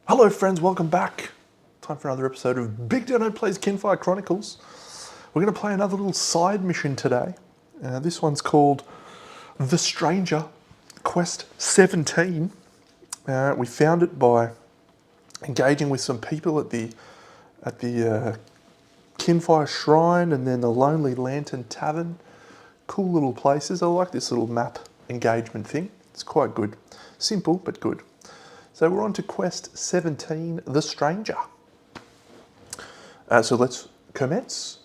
Hello friends, welcome back. Time for another episode of BigDenoPlays Kinfire Chronicles. We're going to play another little side mission today. This one's called The Stranger, Quest 17. We found it by engaging with some people at the Kinfire Shrine and then the Lonely Lantern Tavern. Cool little places. I like this little map engagement thing. It's quite good. Simple, but good. So we're on to Quest 17, The Stranger. So let's commence.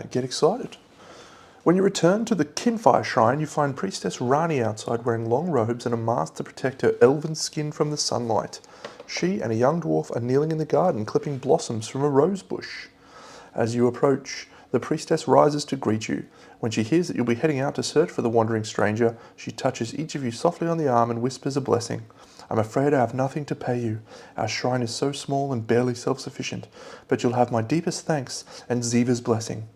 Get excited. When you return to the Kinfire Shrine, you find Priestess Rani outside wearing long robes and a mask to protect her elven skin from the sunlight. She and a young dwarf are kneeling in the garden, clipping blossoms from a rose bush. As you approach, the priestess rises to greet you. When she hears that you'll be heading out to search for the wandering stranger, she touches each of you softly on the arm and whispers a blessing. I'm afraid I have nothing to pay you. Our shrine is so small and barely self-sufficient, but you'll have my deepest thanks and Ziva's blessing.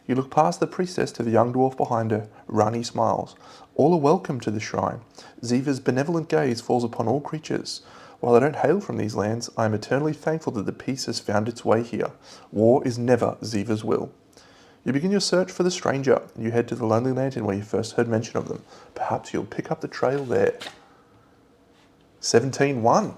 You look past the priestess to the young dwarf behind her. Rani smiles. All are welcome to the shrine. Ziva's benevolent gaze falls upon all creatures. While I don't hail from these lands, I am eternally thankful that the peace has found its way here. War is never Ziva's will. You begin your search for the stranger, and you head to the Lonely Lantern where you first heard mention of them. Perhaps you'll pick up the trail there. 17-1.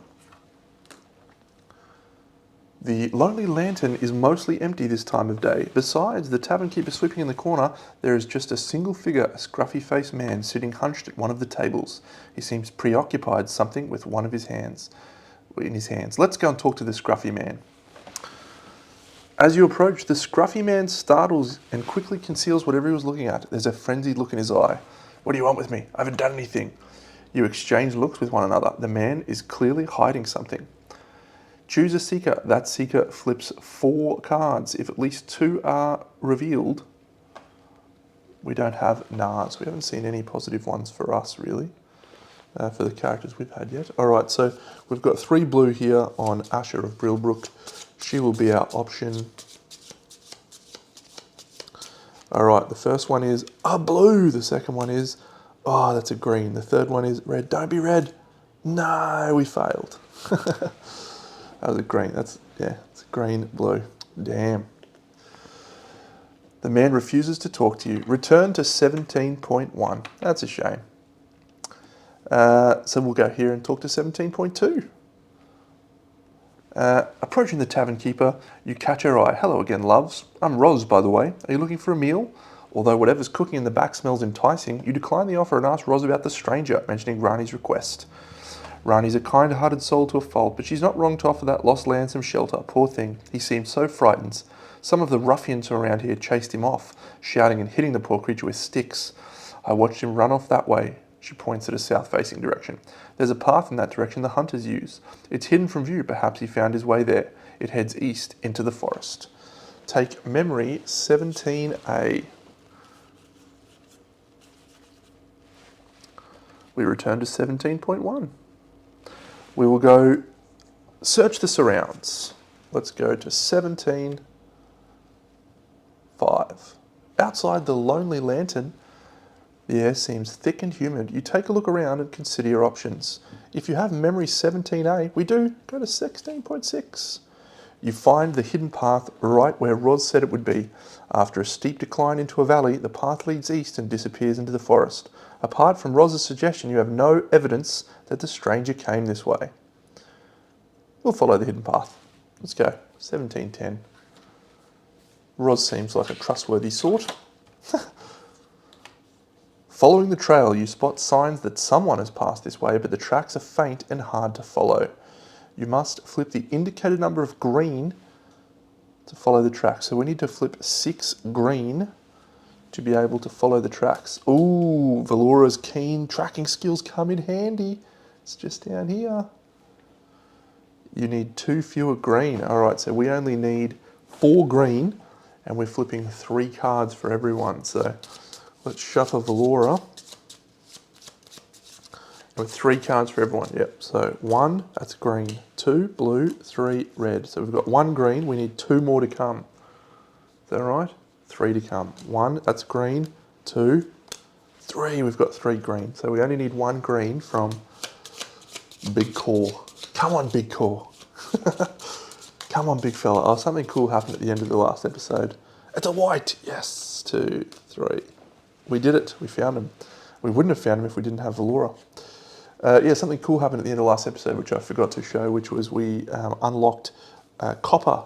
The Lonely Lantern is mostly empty this time of day. Besides the tavern keeper sleeping in the corner, there is just a single figure, a scruffy-faced man sitting hunched at one of the tables. He seems preoccupied something with one of his hands. Let's go and talk to the scruffy man. As you approach, the scruffy man startles and quickly conceals whatever he was looking at. There's a frenzied look in his eye. What do you want with me? I haven't done anything. You exchange looks with one another. The man is clearly hiding something. Choose a seeker. That seeker flips 4 cards. If at least 2 are revealed, we don't have nars. We haven't seen any positive ones for us, really, for the characters we've had yet. All right, so we've got 3 blue here on Asha of Brillbrook. She will be our option. All right, the first one is a blue. The second one is, oh, that's a green. The third one is red. Don't be red. No, we failed. That was a green. It's a green, blue. Damn. The man refuses to talk to you. Return to 17.1. That's a shame. So we'll go here and talk to 17.2. Approaching the tavern keeper, you catch her eye. Hello again, loves. I'm Roz, by the way. Are you looking for a meal? Although whatever's cooking in the back smells enticing, you decline the offer and ask Roz about the stranger, mentioning Rani's request. Rani's a kind-hearted soul to a fault, but she's not wrong to offer that lost lad some shelter. Poor thing, he seemed so frightened. Some of the ruffians around here chased him off, shouting and hitting the poor creature with sticks. I watched him run off that way. She points at a south-facing direction. There's a path in that direction the hunters use. It's hidden from view. Perhaps he found his way there. It heads east into the forest. Take memory 17A. We return to 17.1. We will go search the surrounds. Let's go to 17.5. Outside the Lonely Lantern, the air seems thick and humid. You take a look around and consider your options. If you have memory 17A, we do, go to 16.6. You find the hidden path right where Roz said it would be. After a steep decline into a valley, the path leads east and disappears into the forest. Apart from Roz's suggestion, you have no evidence that the stranger came this way. We'll follow the hidden path. Let's go. 1710. Roz seems like a trustworthy sort. Following the trail, you spot signs that someone has passed this way, but the tracks are faint and hard to follow. You must flip the indicated number of green to follow the tracks. So we need to flip 6 green to be able to follow the tracks. Ooh, Valora's keen tracking skills come in handy. It's just down here. You need 2 fewer green. All right, so we only need 4 green, and we're flipping 3 cards for everyone. So let's shuffle Valora. With 3 cards for everyone, yep. So 1, that's green. 2, blue. 3, red. So we've got 1 green. We need 2 more to come. Is that right? 3 to come. 1, that's green. 2, 3. We've got 3 green. So we only need 1 green from Big Khor. Come on, Big Khor. Come on, big fella. Oh, something cool happened at the end of the last episode. It's a white. Yes. 2, 3. We did it. We found him. We wouldn't have found him if we didn't have Valora. Yeah, something cool happened at the end of the last episode, which I forgot to show, which was we unlocked a copper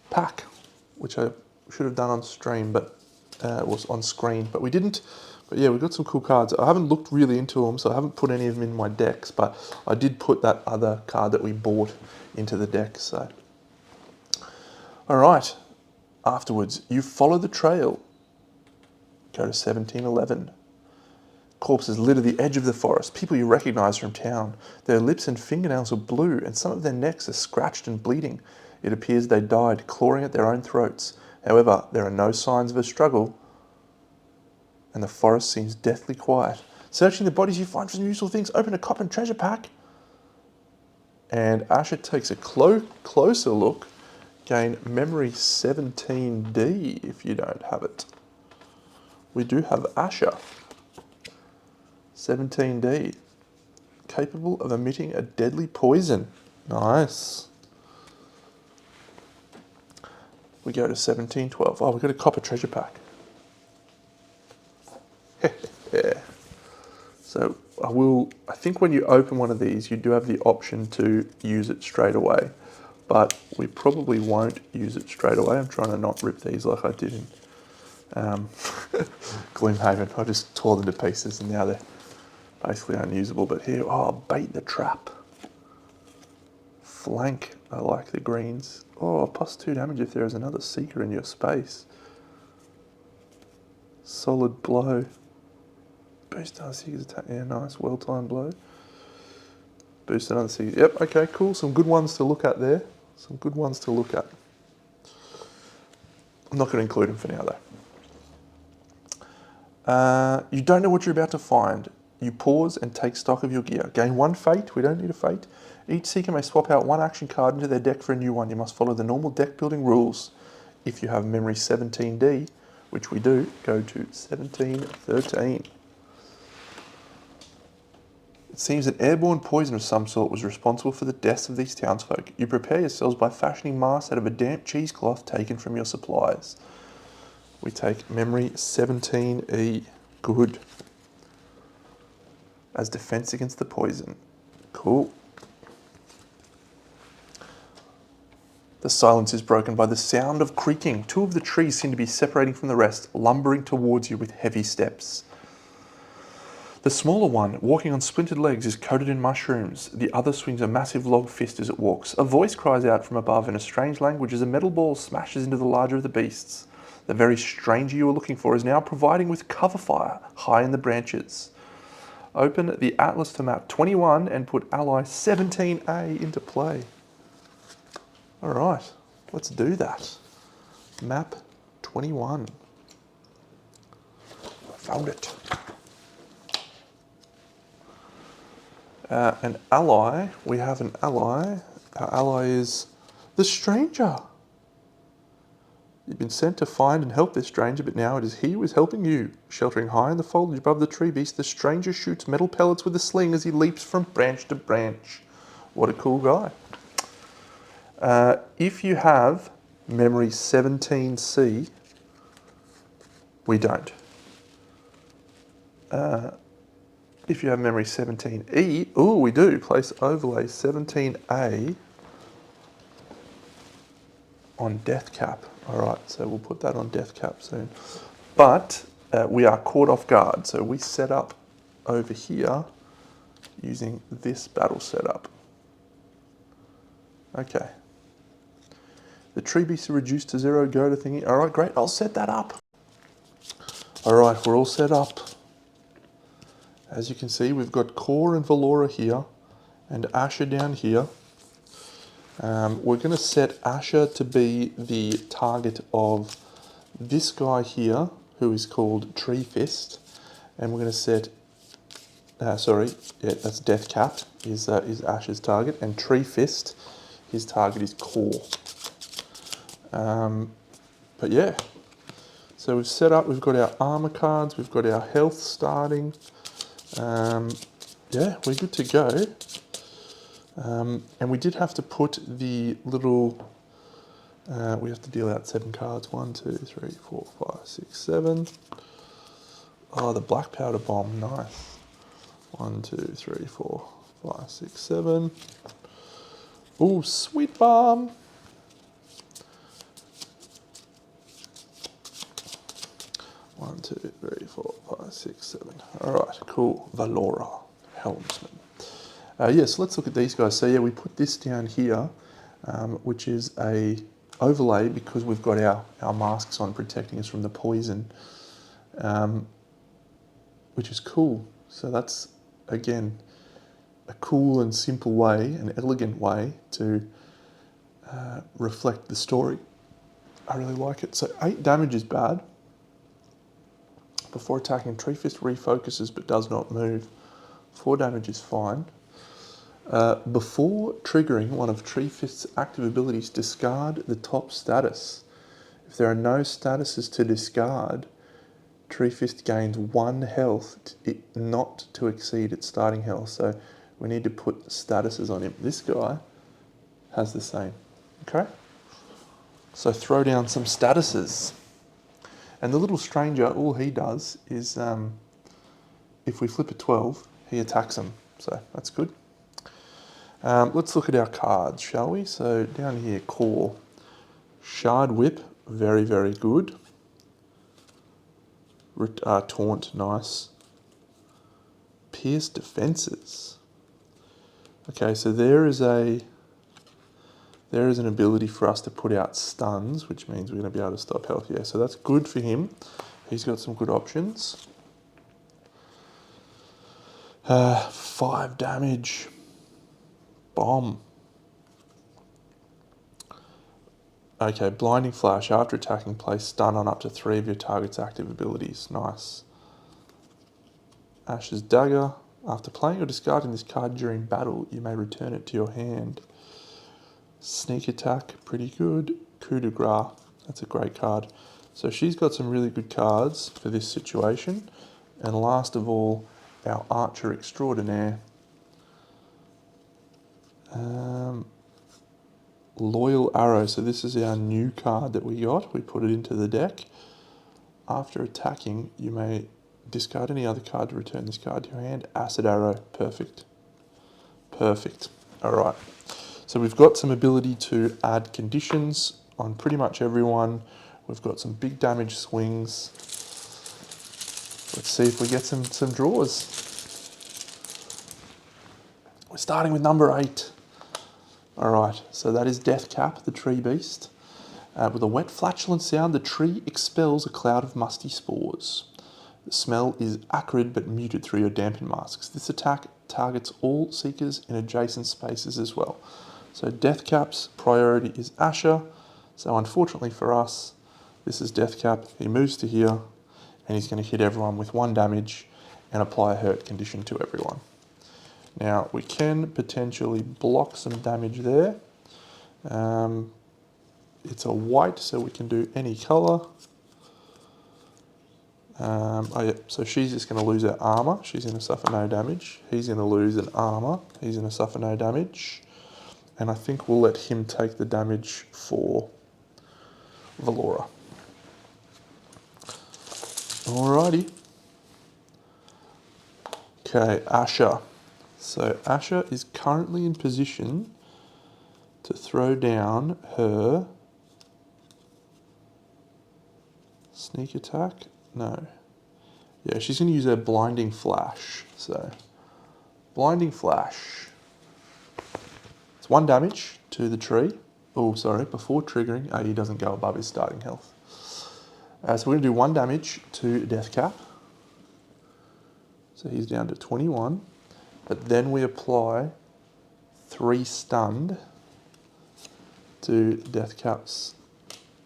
pack, which I should have done on stream, but was on screen, but we didn't. But yeah, we got some cool cards. I haven't looked really into them, so I haven't put any of them in my decks, but I did put that other card that we bought into the deck, so. All right, afterwards, you follow the trail. Go to 1711. Corpses litter the edge of the forest, people you recognise from town. Their lips and fingernails are blue, and some of their necks are scratched and bleeding. It appears they died, clawing at their own throats. However, there are no signs of a struggle, and the forest seems deathly quiet. Searching the bodies, you find some useful things. Open a copper treasure pack. And Asha takes a closer look. Gain memory 17D if you don't have it. We do have Asha. 17D. Capable of emitting a deadly poison. Nice. We go to 1712. Oh, we got a copper treasure pack. Yeah. So I think when you open one of these, you do have the option to use it straight away, but we probably won't use it straight away. I'm trying to not rip these like I did in Gloomhaven. I just tore them to pieces and now they're basically unusable. But here, oh, bait the trap. Flank, I like the greens. Oh, +2 damage if there is another seeker in your space. Solid blow. Boost another seeker's attack. Yeah, nice. Well-timed blow. Boost another seeker. Yep, okay, cool. Some good ones to look at there. Some good ones to look at. I'm not going to include them for now, though. You don't know what you're about to find. You pause and take stock of your gear. Gain 1 fate. We don't need a fate. Each seeker may swap out 1 action card into their deck for a new one. You must follow the normal deck building rules. If you have memory 17D, which we do, go to 1713. It seems that airborne poison of some sort was responsible for the deaths of these townsfolk. You prepare yourselves by fashioning masks out of a damp cheesecloth taken from your supplies. We take memory 17E. Good. As defense against the poison. Cool. The silence is broken by the sound of creaking. 2 of the trees seem to be separating from the rest, lumbering towards you with heavy steps. The smaller one, walking on splintered legs, is coated in mushrooms. The other swings a massive log fist as it walks. A voice cries out from above in a strange language as a metal ball smashes into the larger of the beasts. The very stranger you were looking for is now providing with cover fire high in the branches. Open the atlas to map 21 and put ally 17A into play. All right, let's do that. Map 21. I found it. An ally, we have an ally. Our ally is the stranger. You've been sent to find and help this stranger, but now it is he who is helping you. Sheltering high in the foliage above the tree beast, the stranger shoots metal pellets with a sling as he leaps from branch to branch. What a cool guy. If you have memory 17C, we don't. If you have memory 17E, ooh, we do. Place overlay 17A on death cap. All right, so we'll put that on death cap soon. But we are caught off guard, so we set up over here using this battle setup. Okay. The tree beasts are reduced to 0, go to thingy. All right, great, I'll set that up. All right, we're all set up. As you can see, we've got Khor and Valora here, and Asha down here. We're going to set Asha to be the target of this guy here, who is called Tree Fist, and we're going to set, that's Death Cap is Asha's target, and Tree Fist, his target is Khor. But yeah, so we've set up, we've got our armor cards, we've got our health starting. Yeah, we're good to go. And we did have to put the little, we have to deal out 7 cards. 1, 2, 3, 4, 5, 6, 7. Oh, the black powder bomb, nice. 1, 2, 3, 4, 5, 6, 7. Ooh, sweet bomb. One, two, three, 4, 5, 6, 7. All right, cool. Valora, helmsman. Yes, let's look at these guys. So yeah, we put this down here, which is a overlay because we've got our masks on protecting us from the poison, which is cool. So that's, again, a cool and simple way, an elegant way to reflect the story. I really like it. So 8 damage is bad. Before attacking, Tree Fist refocuses but does not move. 4 damage is fine. Before triggering one of Tree Fist's active abilities, discard the top status. If there are no statuses to discard, Tree Fist gains 1 health, not to exceed its starting health. So we need to put statuses on him. This guy has the same. Okay? So throw down some statuses. And the little stranger, all he does is, if we flip a 12, he attacks him. So that's good. Let's look at our cards, shall we? So down here, Khor. Shard Whip, very, very good. Taunt, nice. Pierce Defenses. Okay, so there is an ability for us to put out stuns, which means we're going to be able to stop health. Yeah, so that's good for him. He's got some good options. 5 damage. Bomb. Okay, Blinding Flash. After attacking, place stun on up to 3 of your target's active abilities. Nice. Ash's Dagger. After playing or discarding this card during battle, you may return it to your hand. Sneak Attack, pretty good. Coup de Grace, that's a great card. So she's got some really good cards for this situation. And last of all, our Archer Extraordinaire. Loyal Arrow, so this is our new card that we got. We put it into the deck. After attacking, you may discard any other card to return this card to your hand. Acid Arrow, perfect. Perfect. All right. So we've got some ability to add conditions on pretty much everyone. We've got some big damage swings. Let's see if we get some draws. We're starting with number 8. All right, so that is Death Cap, the tree beast. With a wet, flatulent sound, the tree expels a cloud of musty spores. The smell is acrid but muted through your dampen masks. This attack targets all seekers in adjacent spaces as well. So Death Cap's priority is Asha. So unfortunately for us, this is Death Cap. He moves to here, and he's going to hit everyone with 1 damage and apply a hurt condition to everyone. Now, we can potentially block some damage there. It's a white, so we can do any colour. Oh yeah, so she's just going to lose her armour. She's going to suffer no damage. He's going to lose an armour. He's going to suffer no damage. And I think we'll let him take the damage for Valora. Alrighty. Okay, Asha. So Asha is currently in position to throw down her sneak attack. No. Yeah, she's going to use her Blinding Flash. So, Blinding Flash. It's 1 damage to the tree. Oh, sorry, before triggering, he doesn't go above his starting health. So we're going to do 1 damage to Death Cap. So he's down to 21. But then we apply 3 stunned to Death Cap's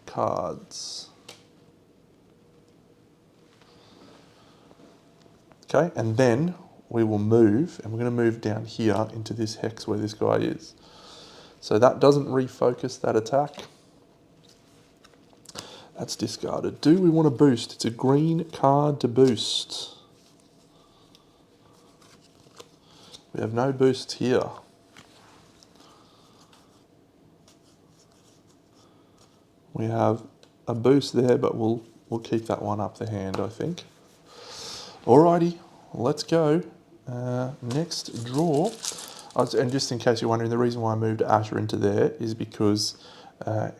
cards. Okay, and then we will move, and we're going to move down here into this hex where this guy is. So that doesn't refocus that attack. That's discarded. Do we want to boost? It's a green card to boost. We have no boosts here. We have a boost there, but we'll keep that one up the hand, I think. Alrighty, let's go. Next draw. And just in case you're wondering, the reason why I moved Asha into there is because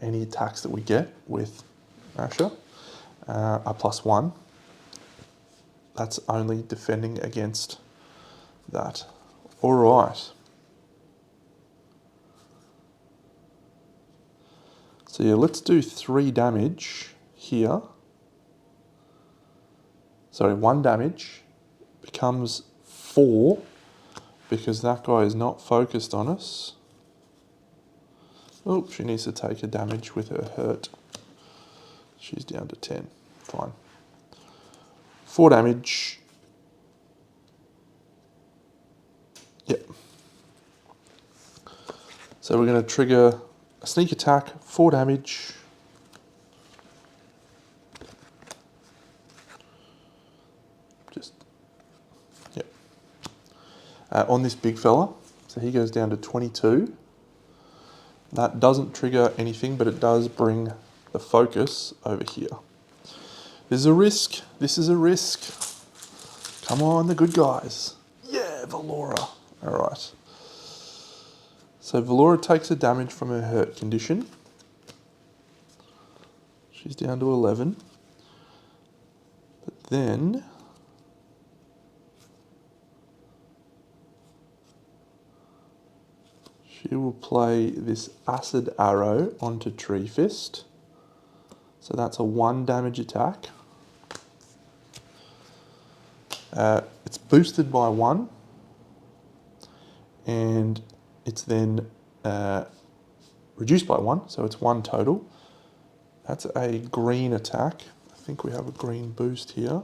any attacks that we get with Asha are +1. That's only defending against that. Alright. So yeah, let's do 3 damage here. Sorry, 1 damage becomes 4 because that guy is not focused on us. Oh, she needs to take a damage with her hurt. She's down to 10. Fine. 4 damage. Yep. So we're going to trigger a sneak attack, 4 damage. Yep. On this big fella, so he goes down to 22. That doesn't trigger anything, but it does bring the focus over here. There's a risk. This is a risk. Come on, the good guys. Yeah, Valora. All right. So Valora takes a damage from her hurt condition. She's down to 11. But then she will play this acid arrow onto Tree Fist. So that's a 1 damage attack. It's boosted by 1. And it's then reduced by 1, so it's 1 total. That's a green attack. I think we have a green boost here.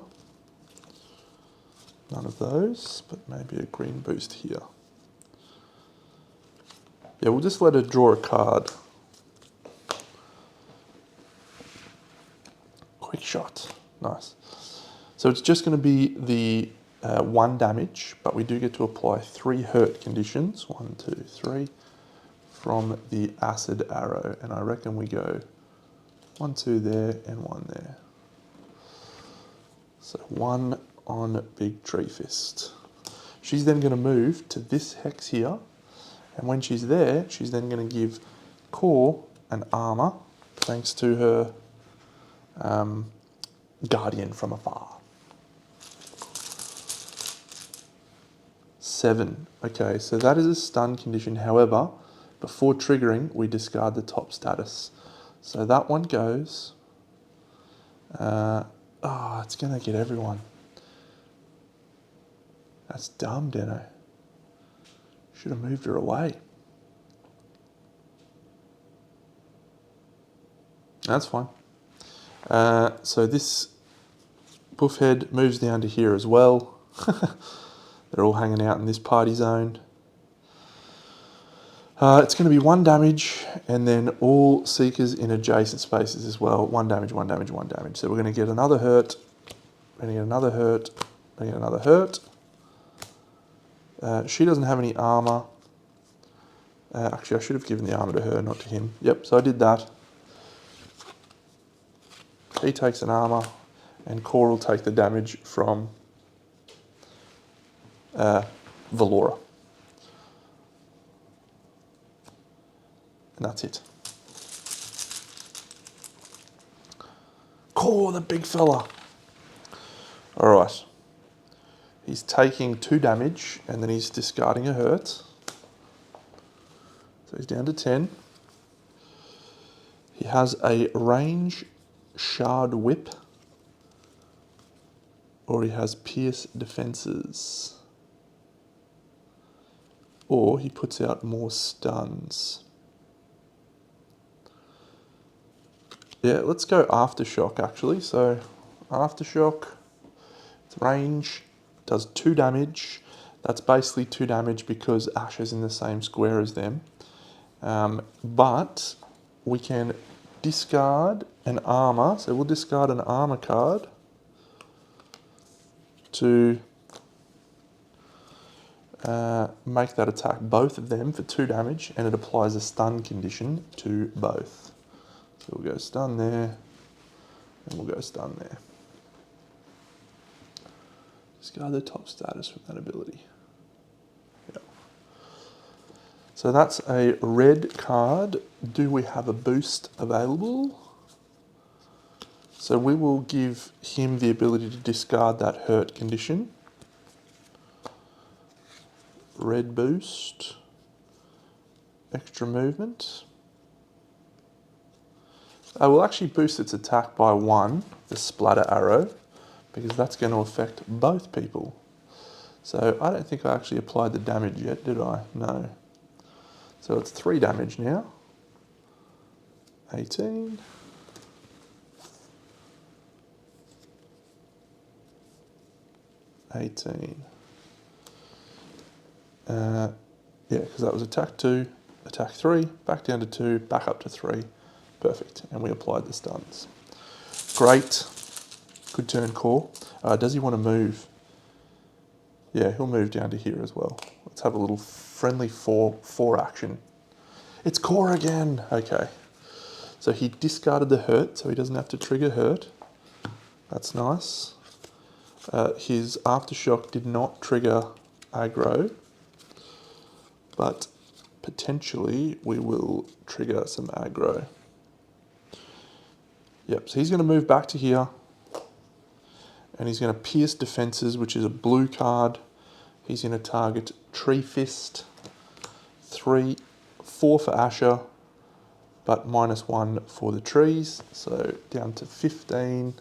None of those, but maybe a green boost here. Yeah, we'll just let her draw a card. Quick shot. Nice. So it's just going to be the 1 damage, but we do get to apply 3 hurt conditions. 1, 2, 3 from the acid arrow. And I reckon we go 1, 2 there and 1 there. So 1 on Big Tree Fist. She's then going to move to this hex here. And when she's there, she's then going to give Khor an armor, thanks to her guardian from afar. 7. Okay, so that is a stun condition. However, before triggering, we discard the top status. So that one goes. It's going to get everyone. That's dumb, Deno. Should have moved her away. That's fine. So this buffhead moves down to here as well. They're all hanging out in this party zone. It's going to be 1 damage, and then all seekers in adjacent spaces as well. 1 damage, 1 damage, 1 damage. So we're going to get another hurt. We're going to get another hurt. We're going to get another hurt. She doesn't have any armor. Actually, I should have given the armor to her, not to him. Yep, so I did that. He takes an armor, and Khor will take the damage from Valora. And that's it. Khor, the big fella. All right. He's taking 2 damage, and then he's discarding a hurt. So he's down to 10. He has a range shard whip, or he has pierce defenses, or he puts out more stuns. Yeah, let's go Aftershock actually. So Aftershock, it's range, does 2 damage. That's basically 2 damage because Asha's in the same square as them. But we can discard an armor. So we'll discard an armor card to make that attack both of them for 2 damage, and it applies a stun condition to both. So we'll go stun there, and we'll go stun there. Discard the top status from that ability. Yep. So that's a red card. Do we have a boost available? So we will give him the ability to discard that hurt condition. Red boost. Extra movement. I will actually boost its attack by 1, the splatter arrow, because that's going to affect both people. So I don't think I actually applied the damage yet, did I? No. So it's 3 damage now. 18. Yeah, because that was attack 2, attack 3, back down to 2, back up to 3. Perfect. And we applied the stuns. Great. Good turn, Khor. Does he want to move? Yeah, he'll move down to here as well. Let's have a little friendly 4 action. It's Khor again. Okay. So he discarded the hurt, so he doesn't have to trigger hurt. That's nice. His aftershock did not trigger aggro, but potentially we will trigger some aggro. Yep, so he's going to move back to here, and he's going to pierce defenses, which is a blue card. He's going to target Tree Fist, 4 for Asha, but -1 for the trees, so down to 15.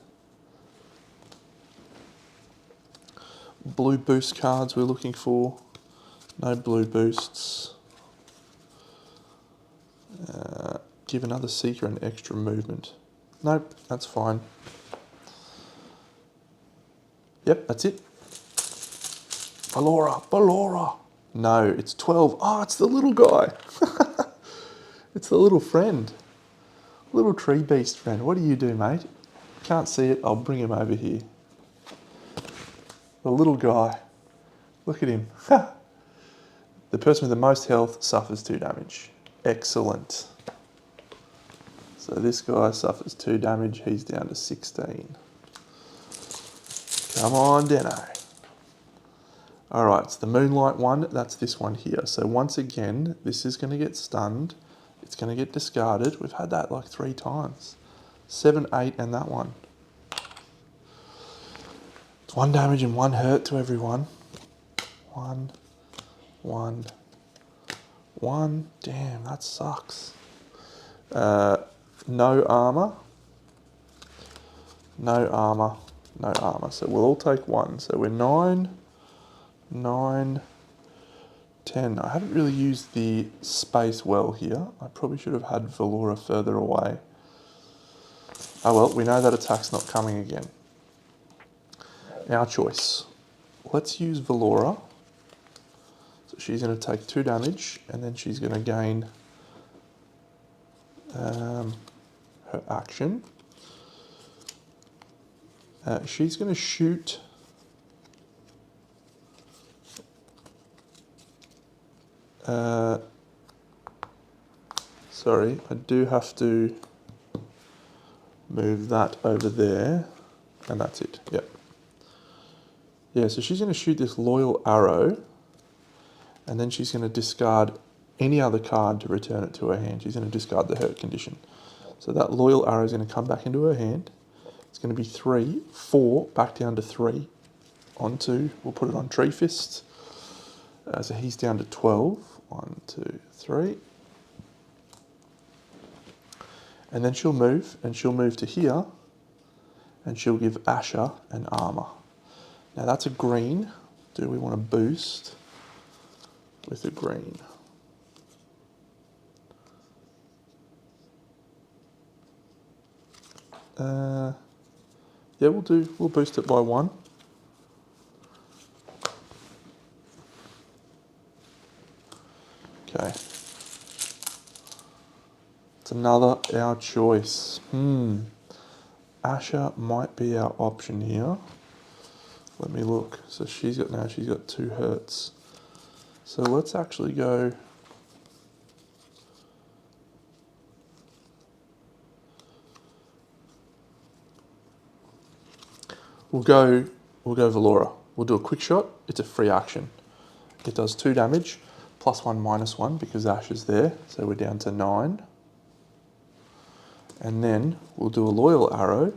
Blue boost cards we're looking for. No blue boosts. Give another seeker an extra movement. Nope, that's fine. Yep, that's it. Valora. No, it's 12. Oh, it's the little guy. It's the little friend. Little tree beast friend. What do you do, mate? Can't see it. I'll bring him over here. The little guy. Look at him. The person with the most health suffers 2 damage. Excellent. So this guy suffers 2 damage. He's down to 16. Come on, Deno. All right, it's the Moonlight one. That's this one here. So once again, this is going to get stunned. It's going to get discarded. We've had that like 3 times. 7, 8, and that one. It's 1 damage and 1 hurt to everyone. 1, 1, 1. Damn, that sucks. No armor. No armor. No armor. So we'll all take 1. So we're 9, 9, 10. I haven't really used the space well here. I probably should have had Valora further away. Oh well, we know that attack's not coming again. Our choice. Let's use Valora. So she's going to take 2 damage, and then she's going to gain her action. She's going to shoot. Sorry, I do have to move that over there, and that's it. Yep. Yeah, so she's going to shoot this loyal arrow, and then she's going to discard any other card to return it to her hand. She's going to discard the hurt condition. So that loyal arrow is going to come back into her hand. It's going to be 3, 4, back down to 3, on 2. We'll put it on Tree Fist. So he's down to 12. 1, 2, 3. And then she'll move, and she'll move to here, and she'll give Asha an armor. Now that's a green. Do we want to boost with a green? Yeah, we'll boost it by 1. Okay. It's another our choice. Asha might be our option here. Let me look. So she's got 2 hurts. So let's actually go. We'll go Valora. We'll do a quick shot. It's a free action. It does 2 damage, +1, -1 because Ash is there. So we're down to 9. And then we'll do a loyal arrow.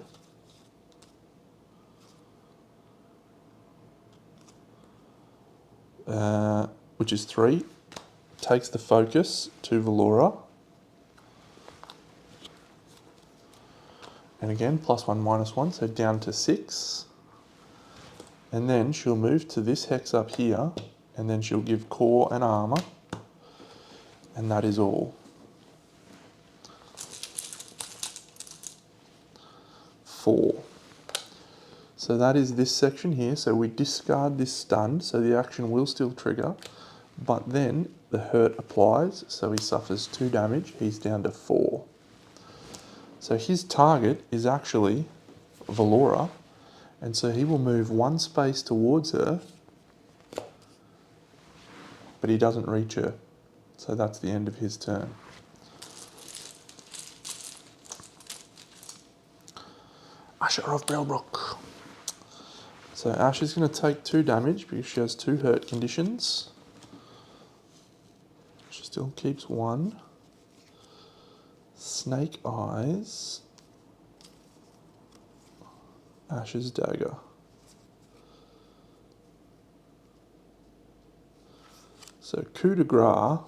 Which is 3. Takes the focus to Valora. And again, +1, -1, so down to 6. And then she'll move to this hex up here, and then she'll give Khor an armor. And that is all. 4. So that is this section here. So we discard this stun, so the action will still trigger, but then the hurt applies, so he suffers 2 damage. He's down to 4. So his target is actually Valora, and so he will move 1 space towards her, but he doesn't reach her. So that's the end of his turn. Asha of Brelbrook. So Ash is going to take 2 damage because she has 2 hurt conditions. She still keeps 1. Snake Eyes. Ash's Dagger. So coup de grace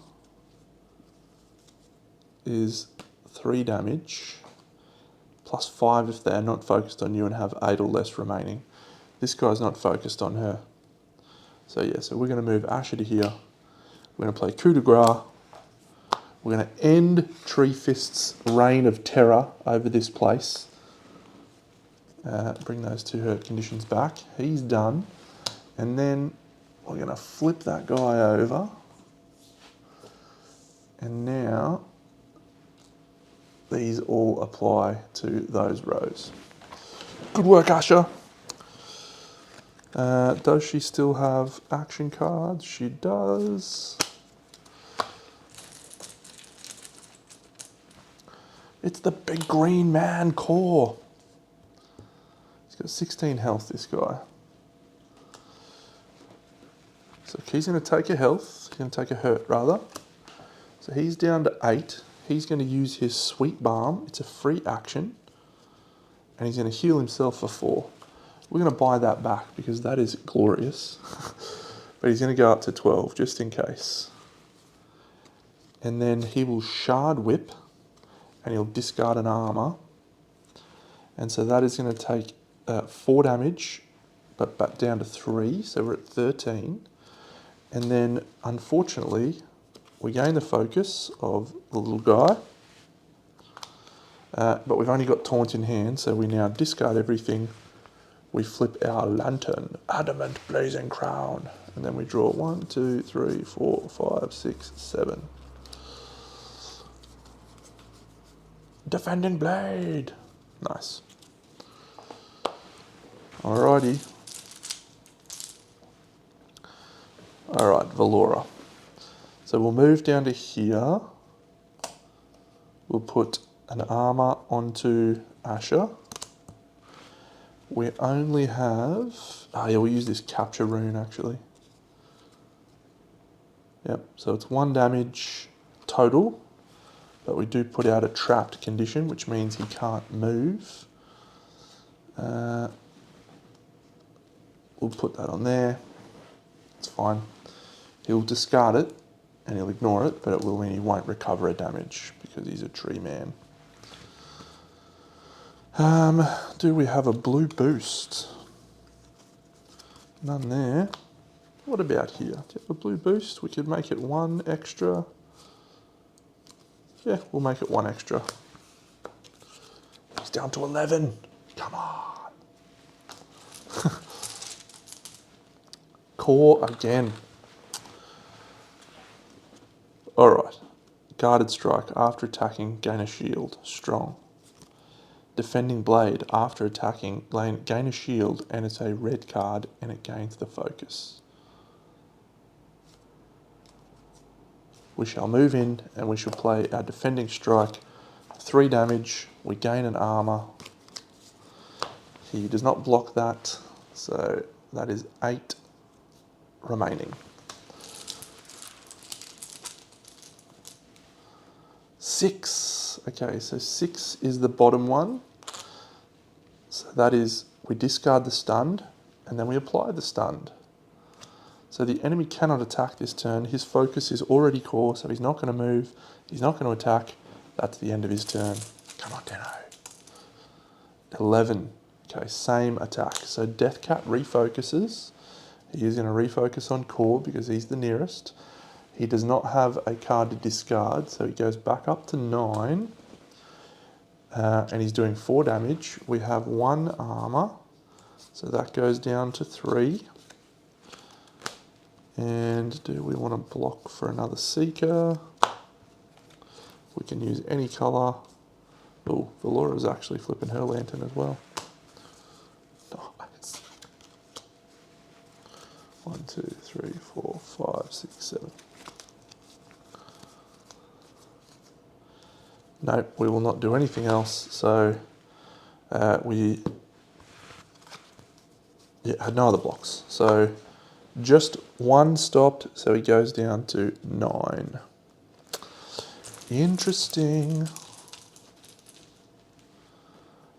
is 3 damage, +5 if they're not focused on you and have 8 or less remaining. This guy's not focused on her. So yeah, so we're going to move Asha to here. We're going to play coup de grace. We're going to end Tree Fist's reign of terror over this place. Bring those 2 hurt conditions back. He's done. And then we're going to flip that guy over. And now these all apply to those rows. Good work, Asha. Does she still have action cards? She does. It's the big green man, Khor. He's got 16 health, this guy. So he's going to take a health. He's going to take a hurt, rather. So he's down to 8. He's going to use his Sweet Balm. It's a free action. And he's going to heal himself for 4. We're going to buy that back because that is glorious. But he's going to go up to 12 just in case. And then he will Shard Whip and he'll discard an armor. And so that is going to take 4 damage, but down to 3. So we're at 13. And then, unfortunately, we gain the focus of the little guy. But we've only got Taunt in hand, so we now discard everything. We flip our lantern, Adamant Blazing Crown, and then we draw 1, 2, 3, 4, 5, 6, 7. Defending Blade. Nice. Alrighty. Alright, Valora. So we'll move down to here. We'll put an armor onto Asha. We only have... yeah, we'll use this capture rune, actually. Yep, so it's 1 damage total, but we do put out a trapped condition, which means he can't move. We'll put that on there. It's fine. He'll discard it, and he'll ignore it, but it will mean he won't recover a damage, because he's a tree man. Do we have a blue boost? None there. What about here? Do you have a blue boost? We could make it 1 extra. Yeah, we'll make it 1 extra. He's down to 11. Come on. Khor again. Alright. Guarded Strike. After attacking, gain a shield. Strong. Defending Blade. After attacking, gain a shield, and it's a red card, and it gains the focus. We shall move in, and we shall play our Defending Strike. 3 damage. We gain an armor. He does not block that, so that is 8 remaining. 6. Okay, so 6 is the bottom one. So that is, we discard the stunned, and then we apply the stunned. So the enemy cannot attack this turn. His focus is already Khor, so he's not going to move. He's not going to attack. That's the end of his turn. Come on, Deno. 11. Okay, same attack. So Deathcat refocuses. He is going to refocus on Khor because he's the nearest. He does not have a card to discard, so he goes back up to 9. And he's doing 4 damage. We have 1 armor, so that goes down to 3. And do we want to block for another Seeker? We can use any colour. Oh, Valora's actually flipping her lantern as well. Nice. 1, 2, 3, 4, 5, 6, 7. Nope, we will not do anything else. So we had no other blocks. So just 1 stopped, so he goes down to 9. Interesting.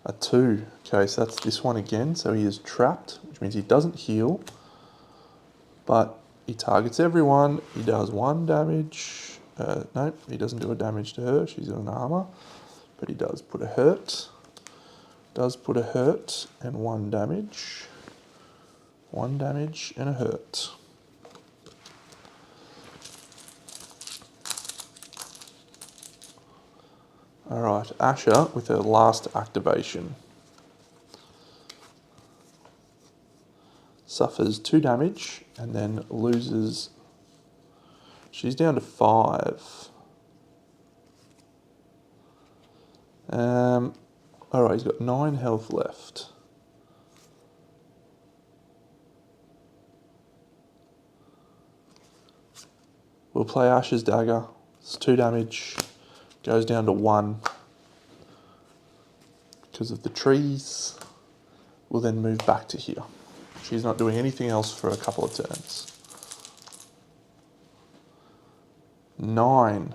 A 2. Okay, so that's this one again. So he is trapped, which means he doesn't heal, but he targets everyone. He does 1 damage. No, he doesn't do a damage to her. She's in armor, but he does put a hurt. Does put a hurt and 1 damage. 1 damage and a hurt. Alright, Asha with her last activation. Suffers 2 damage and then loses. She's down to 5. Alright, he's got 9 health left. We'll play Asha's dagger. It's 2 damage. Goes down to 1. Because of the trees. We'll then move back to here. She's not doing anything else for a couple of turns. 9.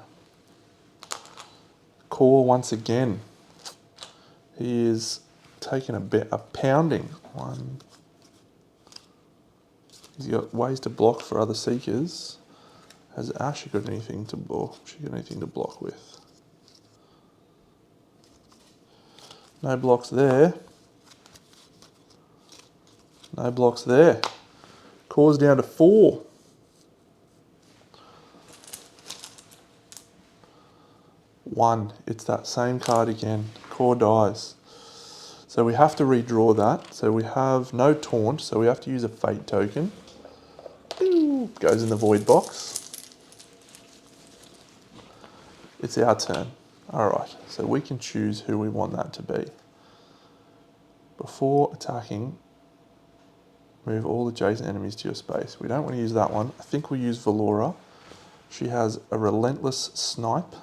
Khor once again. He is taking a pounding. 1. He's got ways to block for other Seekers. Has Asha got anything to block? She got anything to block with? No blocks there. No blocks there. Khor's down to 4. One. It's that same card again. Khor dies. So we have to redraw that. So we have no taunt, so we have to use a fate token. Goes in the void box. It's our turn. Alright, so we can choose who we want that to be. Before attacking, move all adjacent enemies to your space. We don't want to use that one. I think we use Valora. She has a relentless snipe.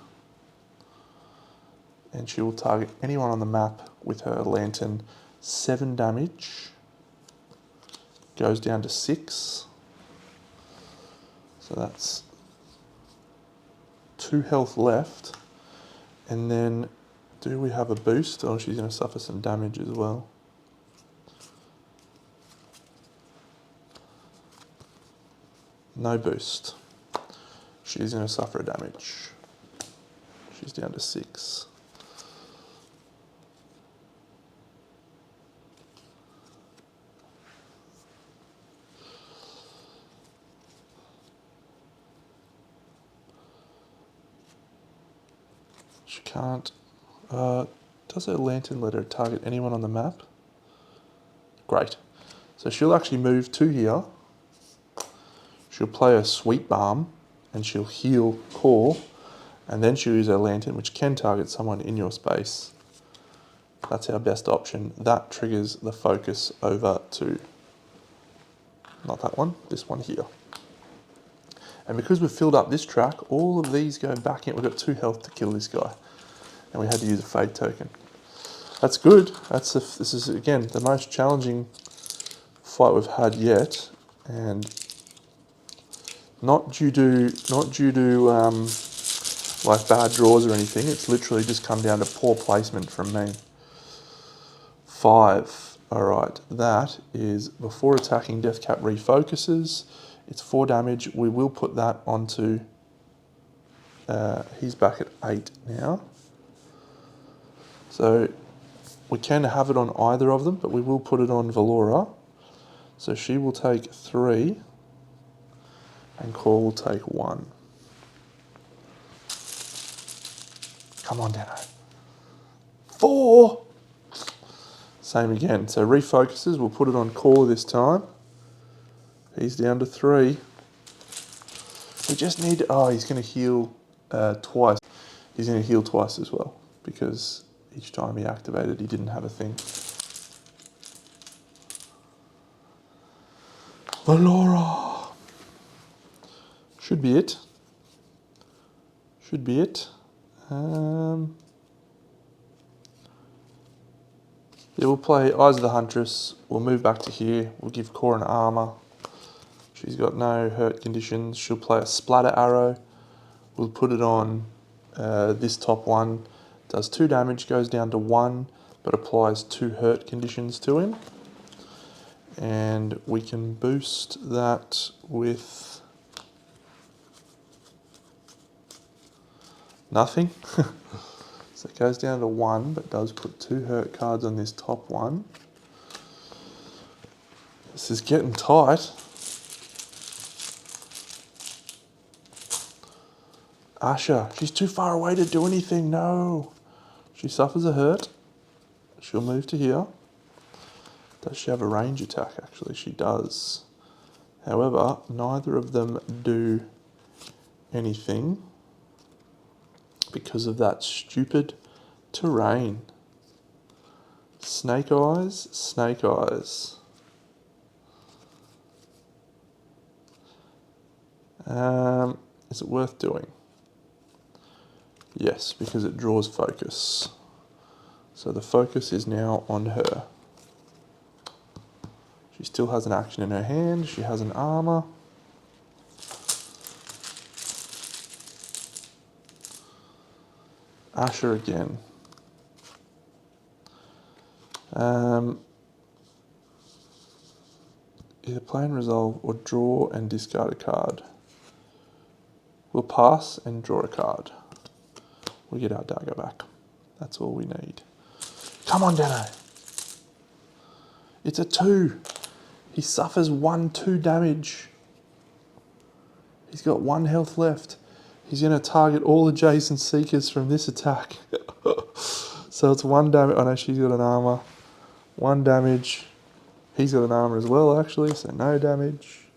And she will target anyone on the map with her lantern. 7 damage. Goes down to 6. So that's 2 health left. And then, do we have a boost? Oh, she's going to suffer some damage as well. No boost. She's going to suffer damage. She's down to 6. She can't. Does her lantern let her target anyone on the map? Great. So she'll actually move to here. She'll play a sweet balm and she'll heal Khor, and then she'll use her lantern, which can target someone in your space. That's our best option. That triggers the focus over to, not that one, this one here. And because we've filled up this track, all of these go back in. We've got 2 health to kill this guy. And we had to use a fate token. That's good. This is, again, the most challenging fight we've had yet, and not due to like bad draws or anything. It's literally just come down to poor placement from me. 5. All right, that is before attacking. Deathcap refocuses. It's 4 damage. We will put that onto. He's back at 8 now. So we can have it on either of them, but we will put it on Valora. So she will take 3, and Khor will take 1. Come on, Dano. 4! Same again. So refocuses, we'll put it on Khor this time. He's down to 3. We just need, oh, he's going to heal twice. He's going to heal twice as well, because each time he activated, he didn't have a thing. Valora. Should be it. Should be it. Yeah, we'll play Eyes of the Huntress. We'll move back to here. We'll give Khor an armor. She's got no hurt conditions. She'll play a splatter arrow. We'll put it on this top one. Does 2 damage, goes down to 1, but applies 2 hurt conditions to him. And we can boost that with nothing. So it goes down to 1, but does put 2 hurt cards on this top one. This is getting tight. Asha, she's too far away to do anything, no. She suffers a hurt. She'll move to here. Does she have a range attack? Actually, she does. However, neither of them do anything because of that stupid terrain. Snake eyes, snake eyes. Is it worth doing? Yes, because it draws focus. So the focus is now on her. She still has an action in her hand. She has an armor. Asha again. Either play and resolve or draw and discard a card. We'll pass and draw a card. We get our dagger back. That's all we need. Come on, Dano. It's a 2. He suffers 1/2 damage. He's got 1 health left. He's going to target all adjacent seekers from this attack. So it's 1 damage. Oh no, she's got an armor. 1 damage. He's got an armor as well, actually, so no damage.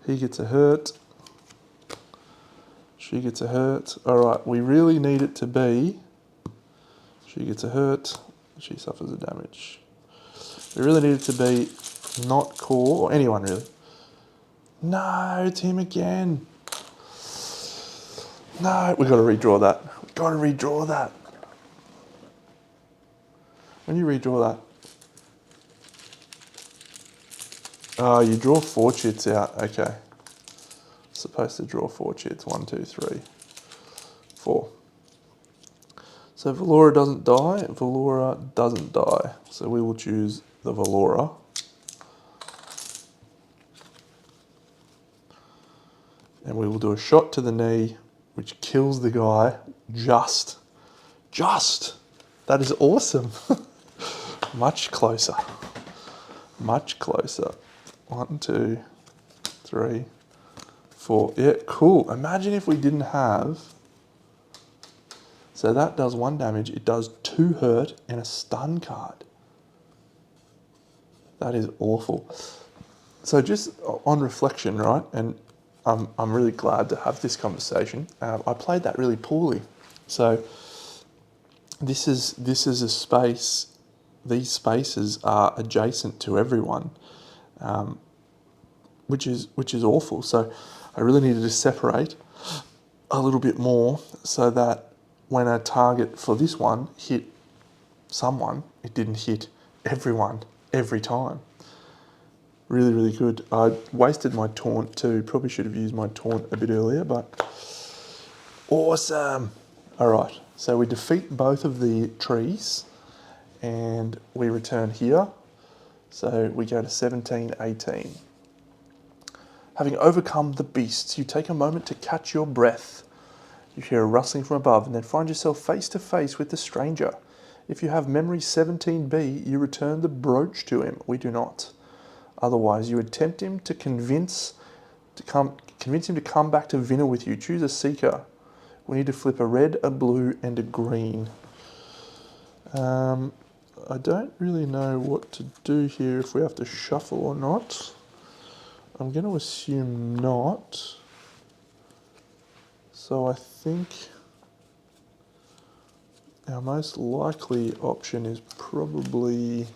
He gets a hurt. She gets a hurt. All right, we really need it to be. She gets a hurt. She suffers a damage. We really need it to be not Khor, or anyone really. No, it's him again. No, we've got to redraw that. We've got to redraw that. When you redraw that, oh, you draw 4 chits out. Okay. Supposed to draw 4 chits. 1, 2, 3, 4. So Valora doesn't die. Valora doesn't die. So we will choose the Valora. And we will do a shot to the knee, which kills the guy. Just. That is awesome. Much closer. Much closer. 1, 2, 3, 4. Yeah, cool. Imagine if we didn't have. So that does 1 damage. It does 2 hurt and a stun card. That is awful. So just on reflection, right? And I'm really glad to have this conversation. I played that really poorly. So this is a space. These spaces are adjacent to everyone, which is awful. So I really needed to separate a little bit more so that when a target for this one hit someone. It didn't hit everyone every time. Really, really good. I wasted my taunt too. Probably should have used my taunt a bit earlier, but awesome. All right, so we defeat both of the trees and we return here. So we go to 1718. Having overcome the beasts, you take a moment to catch your breath. You hear a rustling from above and then find yourself face to face with the stranger. If you have memory 17B, you return the brooch to him. We do not. Otherwise, you would tempt him to convince him to come back to Vinna with you. Choose a seeker. We need to flip a red, a blue, and a green. I don't really know what to do here, if we have to shuffle or not. I'm going to assume not. So I think our most likely option is probably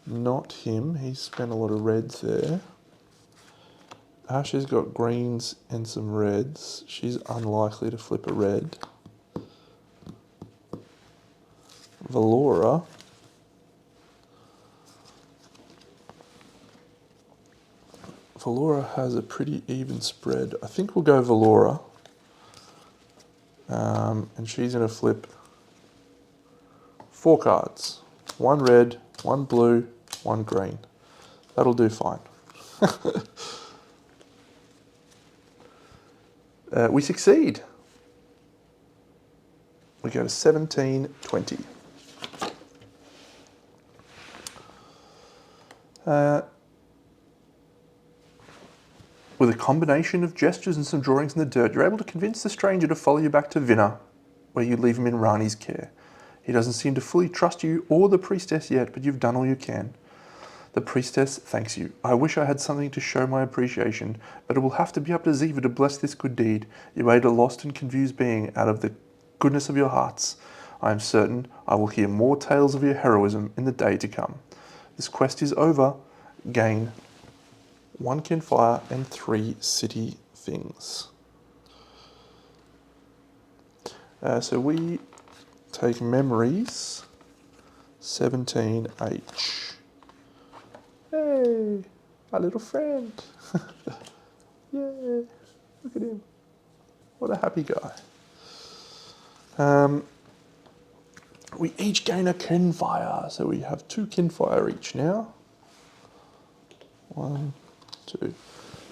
not him. He's spent a lot of reds there. Asha's got greens and some reds. She's unlikely to flip a red. Valora. Valora has a pretty even spread. I think we'll go Valora. And she's going to flip 4 cards. 1 red, 1 blue, 1 green. That'll do fine. We succeed. We go to 1720. With a combination of gestures and some drawings in the dirt, you're able to convince the stranger to follow you back to Vinna, where you leave him in Rani's care. He doesn't seem to fully trust you or the priestess yet, but you've done all you can. The priestess thanks you. I wish I had something to show my appreciation, but it will have to be up to Ziva to bless this good deed. You aid a lost and confused being out of the goodness of your hearts. I am certain I will hear more tales of your heroism in the day to come. This quest is over. Gain 1 Kinfire and 3 city things. So we take memories 17H. Hey, our little friend. Yeah, look at him. What a happy guy. We each gain a Kinfire, so we have 2 Kinfire each now. 1, 2.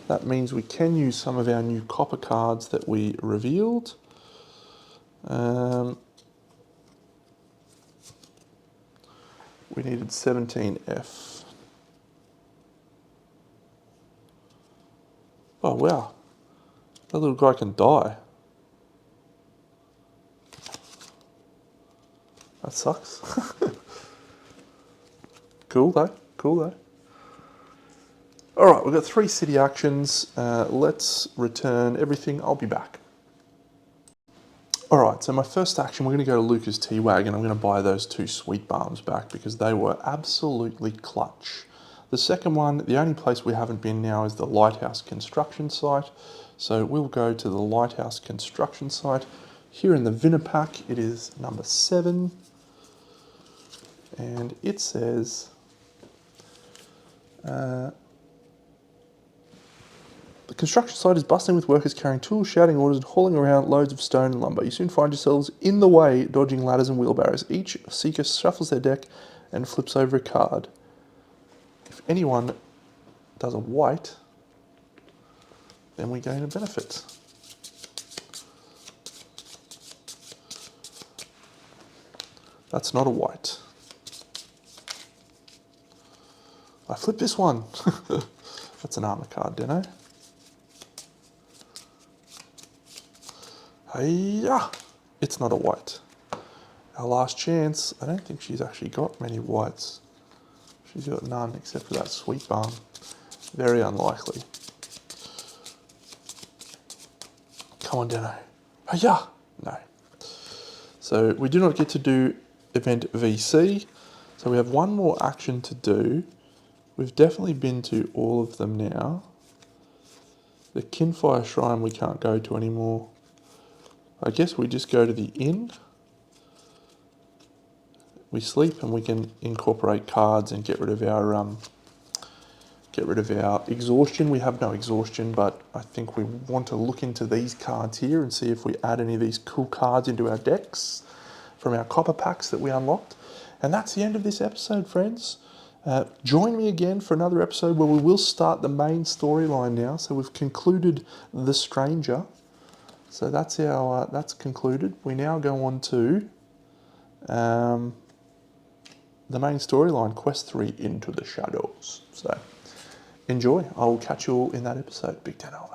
That means we can use some of our new copper cards that we revealed. We needed 17F. Oh wow, that little guy can die. That sucks. Cool though, cool though. Alright, we've got 3 city actions. Let's return everything. I'll be back. Alright, so my first action, we're going to go to Lucas T-Wagon. I'm going to buy those 2 sweet balms back because they were absolutely clutch. The second one, the only place we haven't been now is the Lighthouse construction site. So we'll go to the Lighthouse construction site. Here in the Vinna pack, it is number 7. And it says... the construction site is bustling with workers carrying tools, shouting orders, and hauling around loads of stone and lumber. You soon find yourselves in the way, dodging ladders and wheelbarrows. Each seeker shuffles their deck and flips over a card. If anyone does a white, then we gain a benefit. That's not a white. I flip this one. That's an armor card, Deno. Hiya! It's not a white. Our last chance. I don't think she's actually got many whites. She's got none except for that sweet balm. Very unlikely. Come on, Deno. Hiya! No. So we do not get to do event VC. So we have one more action to do. We've definitely been to all of them now. The Kinfire Shrine we can't go to anymore. I guess we just go to the inn. we sleep, and we can incorporate cards and get rid of our exhaustion. We have no exhaustion, but I think we want to look into these cards here and see if we add any of these cool cards into our decks from our copper packs that we unlocked. And that's the end of this episode, friends. Join me again for another episode where we will start the main storyline now. So we've concluded The Stranger. So that's that's concluded. We now go on to the main storyline, Quest 3, Into the Shadows. So enjoy. I will catch you all in that episode. Big Den over.